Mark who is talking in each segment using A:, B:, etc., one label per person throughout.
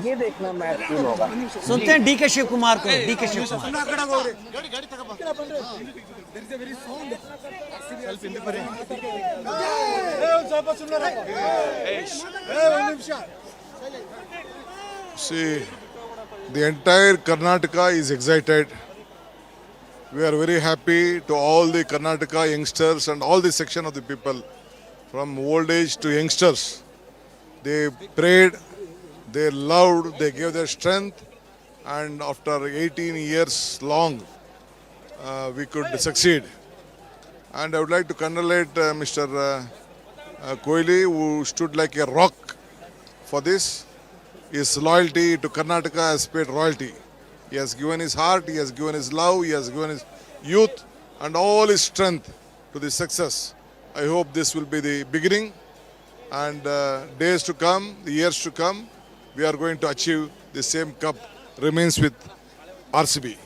A: ये देखना महत्वपूर्ण होगा।
B: सुनते हैं डीके शिव कुमार को। DK Shivakumar,
C: See, the entire Karnataka is excited. We are very happy to all the Karnataka youngsters and all the section of the people, from old age to youngsters. They prayed, they loved, they gave their strength, and after 18 years long, we could succeed. And I would like to congratulate Mr. Kohli, who stood like a rock for this. His loyalty to Karnataka has paid royalty. He has given his heart, he has given his love, he has given his youth and all his strength to the success. I hope this will be the beginning, and days to come, the years to come, we are going to achieve the same cup remains with RCB.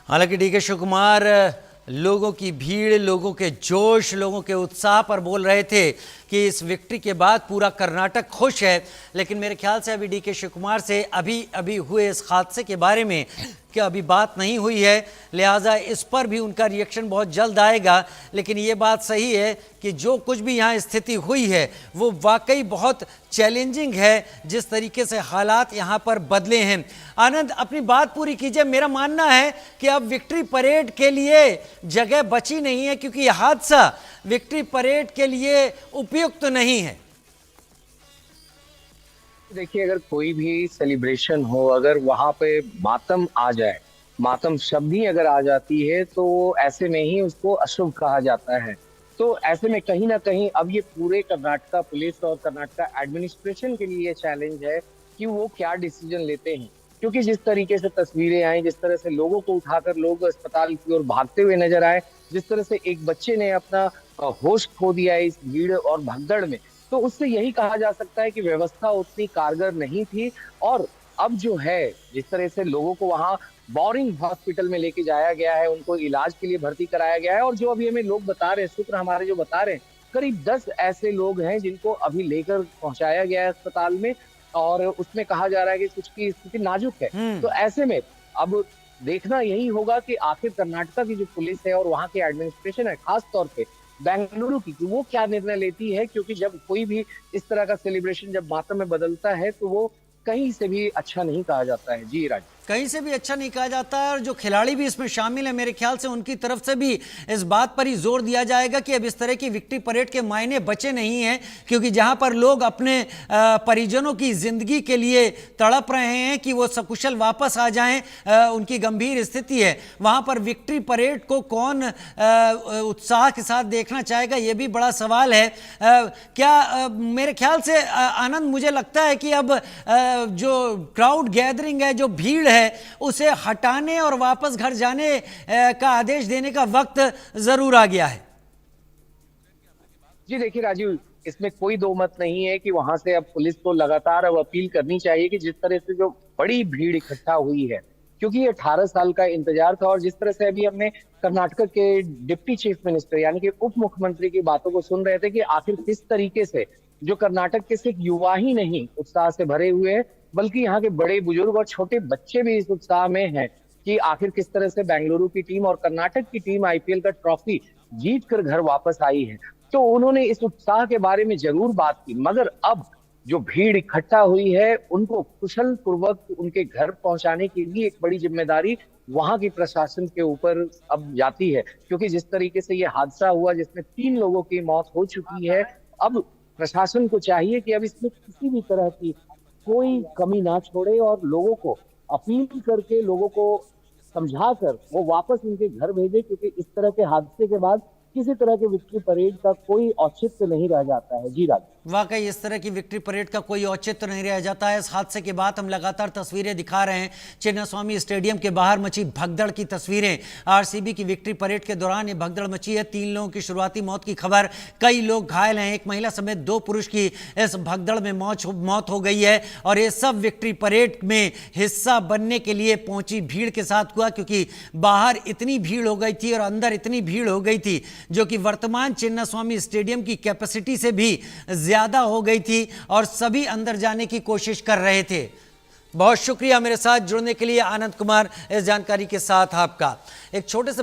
B: हालांकि DK Shiv Kumar लोगों की भीड़, लोगों के जोश, लोगों के उत्साह पर बोल रहे थे कि इस विक्ट्री के बाद पूरा कर्नाटक खुश है। लेकिन मेरे ख्याल से अभी डीके शिव कुमार से अभी हुए इस हादसे के बारे में कि अभी बात नहीं हुई है, लिहाजा इस पर भी उनका रिएक्शन बहुत जल्द आएगा। लेकिन ये बात सही है कि जो कुछ भी यहाँ स्थिति हुई है वो वाकई बहुत चैलेंजिंग है, जिस तरीके से हालात यहाँ पर बदले हैं। आनंद, अपनी बात पूरी कीजिए। मेरा मानना है कि अब विक्ट्री परेड के लिए जगह बची नहीं है, क्योंकि यह हादसा विक्ट्री परेड के लिए उपयुक्त नहीं है।
A: देखिए, अगर कोई भी सेलिब्रेशन हो, अगर वहां पे मातम आ जाए, मातम शब्द ही अगर आ जाती है, तो ऐसे में ही उसको अशुभ कहा जाता है। तो ऐसे में कहीं ना कहीं अब ये पूरे कर्नाटका पुलिस और कर्नाटका एडमिनिस्ट्रेशन के लिए चैलेंज है कि वो क्या डिसीजन लेते हैं। क्योंकि जिस तरीके से तस्वीरें आई, जिस तरह से लोगों को उठाकर लोग अस्पताल की ओर भागते हुए नजर आए, जिस तरह से एक बच्चे ने अपना होश खो दिया इस भीड़ और भगदड़ में, तो उससे यही कहा जा सकता है कि व्यवस्था उतनी कारगर नहीं थी। और अब जो है, जिस तरह से लोगों को वहां बोरिंग हॉस्पिटल में लेके जाया गया है, उनको इलाज के लिए भर्ती कराया गया है, और जो अभी हमें लोग बता रहे हैं, सूत्र हमारे जो बता रहे हैं, करीब 10 ऐसे लोग हैं जिनको अभी लेकर पहुंचाया गया है अस्पताल में, और उसमें कहा जा रहा है कि कुछ की स्थिति नाजुक है। तो ऐसे में अब देखना यही होगा कि आखिर कर्नाटका की जो पुलिस है और वहां की एडमिनिस्ट्रेशन है, खास तौर पे बेंगलुरु की, वो क्या निर्णय लेती है। क्योंकि जब कोई भी इस तरह का सेलिब्रेशन जब मातम में बदलता है, तो वो कहीं से भी अच्छा नहीं कहा जाता है। जी राज,
B: कहीं से भी अच्छा नहीं कहा जाता है। और जो खिलाड़ी भी इसमें शामिल है, मेरे ख्याल से उनकी तरफ से भी इस बात पर ही जोर दिया जाएगा कि अब इस तरह की विक्ट्री परेड के मायने बचे नहीं हैं, क्योंकि जहां पर लोग अपने परिजनों की जिंदगी के लिए तड़प रहे हैं कि वो सकुशल वापस आ जाएं, उनकी गंभीर स्थिति है, वहां पर विक्ट्री परेड को कौन उत्साह के साथ देखना चाहेगा, ये भी बड़ा सवाल है। क्या मेरे ख्याल से आनंद, मुझे लगता है कि अब जो क्राउड गैदरिंग है, जो भीड़ है, उसे हटाने और वापस घर जाने का आदेश देने का वक्त जरूर आ गया है।
A: जी देखिए राजीव, इसमें कोई दो मत नहीं है कि वहां से अब पुलिस को लगातार अब अपील करनी चाहिए कि जिस तरह से जो बड़ी भीड़ इकट्ठा हुई है, क्योंकि ये 18 साल का इंतजार था, और जिस तरह से अभी हमने कर्नाटक के डिप्टी चीफ मिनिस्टर यानी कि उप मुख्यमंत्री की बातों को सुन रहे थे कि आखिर किस तरीके से जो कर्नाटक के सिर्फ युवा ही नहीं उत्साह से भरे हुए हैं, बल्कि यहाँ के बड़े बुजुर्ग और छोटे बच्चे भी इस उत्साह में हैं कि आखिर किस तरह से बेंगलुरु की टीम और कर्नाटक की टीम आईपीएल का ट्रॉफी जीत कर घर वापस आई है। तो उन्होंने इस उत्साह के बारे में जरूर बात की, मगर अब जो भीड़ इकट्ठा हुई है, उनको कुशल पूर्वक उनके घर पहुंचाने की भी एक बड़ी जिम्मेदारी वहां की प्रशासन के ऊपर अब जाती है। क्योंकि जिस तरीके से ये हादसा हुआ जिसमें 3 लोगों की मौत हो चुकी है, अब प्रशासन को चाहिए कि अब इसमें किसी भी तरह की कोई कमी ना छोड़े और लोगों को अपील करके, लोगों को समझाकर वो वापस उनके घर भेजे। क्योंकि इस तरह के हादसे के बाद किसी तरह के विक्ट्री परेड का कोई औचित्य नहीं रह जाता है। जी राज,
B: वाकई इस तरह की विक्ट्री परेड का कोई औचित्य नहीं रह जाता है। इस हादसे के बाद हम लगातार तस्वीरें दिखा रहे हैं, चिन्नास्वामी स्टेडियम के बाहर मची भगदड़ की तस्वीरें। आरसीबी की विक्ट्री परेड के दौरान ये भगदड़ मची है। 3 लोगों की शुरुआती मौत की खबर, कई लोग घायल हैं, एक महिला समेत 2 पुरुष की इस भगदड़ में मौत हो गई है। और ये सब विक्ट्री परेड में हिस्सा बनने के लिए पहुंची भीड़ के साथ हुआ, क्योंकि बाहर इतनी भीड़ हो गई थी और अंदर इतनी भीड़ हो गई थी जो कि वर्तमान चिन्नास्वामी स्टेडियम की कैपेसिटी से भी ज्यादा हो गई थी और सभी अंदर जाने की कोशिश कर रहे थे। बहुत शुक्रिया मेरे साथ जुड़ने के लिए आनंद कुमार, इस जानकारी के साथ आपका। एक छोटे से